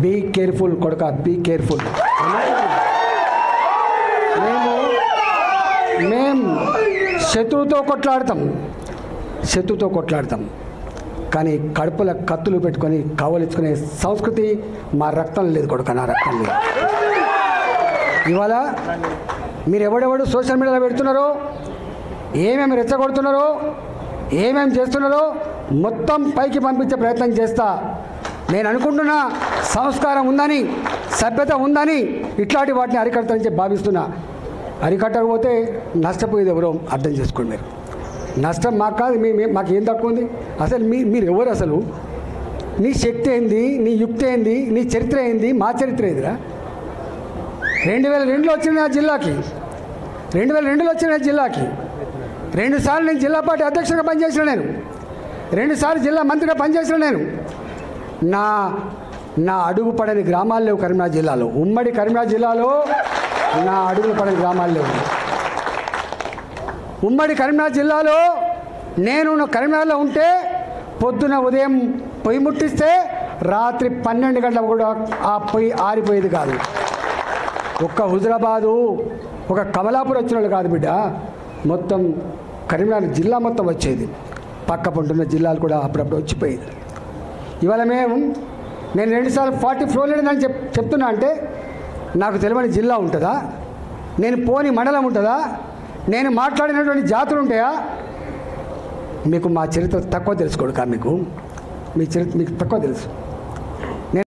Be careful కొడుక, be careful. మేము శత్రువుతో కొట్లాడతాం, కానీ కడుపుల కత్తులు పెట్టుకొని కావలించుకునే సంస్కృతి మా రక్తం లేదు కొడుక, నా రక్తం లేదు. ఇవాళ మీరు ఎవడెవడు సోషల్ మీడియాలో పెడుతున్నారో, ఏమేమి రెచ్చగొడుతున్నారో, ఏమేమి చేస్తున్నారో మొత్తం పైకి పంపించే ప్రయత్నం చేస్తా. నేను అనుకుంటున్నా సంస్కారం ఉందని, సభ్యత ఉందని ఇట్లాంటి వాటిని అరికడతానని భావిస్తున్నా. అరికట్టకపోతే నష్టపోయేది ఎవరో అర్థం చేసుకోండి. మీరు నష్టం మాకు కాదు, మాకు ఏం తక్కువ ఉంది? అసలు మీరు ఎవరు? అసలు నీ శక్తి ఏంది, నీ యుక్తి ఏంది, నీ చరిత్ర ఏంది, మా చరిత్ర ఏందిరా? 2002లో వచ్చిన నా జిల్లాకి, 2002లో వచ్చిన జిల్లాకి 2 సార్లు నేను జిల్లా పార్టీ అధ్యక్షుడిగా పనిచేసిన, నేను 2 సార్లు జిల్లా మంత్రిగా పనిచేసిన. నేను నా అడుగు పడని గ్రామాలు లేవు కరీంనగర్ జిల్లాలో. ఉమ్మడి కరీంనగర్ జిల్లాలో నా అడుగులు పడని గ్రామాలు లేవు. ఉమ్మడి కరీంనగర్ జిల్లాలో నేను కరీంనగర్లో ఉంటే పొద్దున ఉదయం పొయ్యి ముట్టిస్తే రాత్రి 12 గంటలకు కూడా ఆ పొయ్యి ఆరిపోయేది కాదు. ఒక్క హుజరాబాదు, ఒక కమలాపూర్ వచ్చిన వాళ్ళు కాదు బిడ్డ, మొత్తం కరీంనగర్ జిల్లా మొత్తం వచ్చేది. పక్క పంటున్న జిల్లాలు కూడా అప్పుడప్పుడు వచ్చిపోయేది. ఇవాళ నేను 2 సార్లు 40 ఫ్లోర్ లేదని చెప్తున్నా అంటే నాకు తెలియని జిల్లా ఉంటుందా? నేను పోని మండలం ఉంటుందా? నేను మాట్లాడినటువంటి జాతులు ఉంటాయా? మీకు మా చరిత్ర తక్కువ తెలుసుకోడు కా, మీ చరిత్ర మీకు తక్కువ తెలుసు.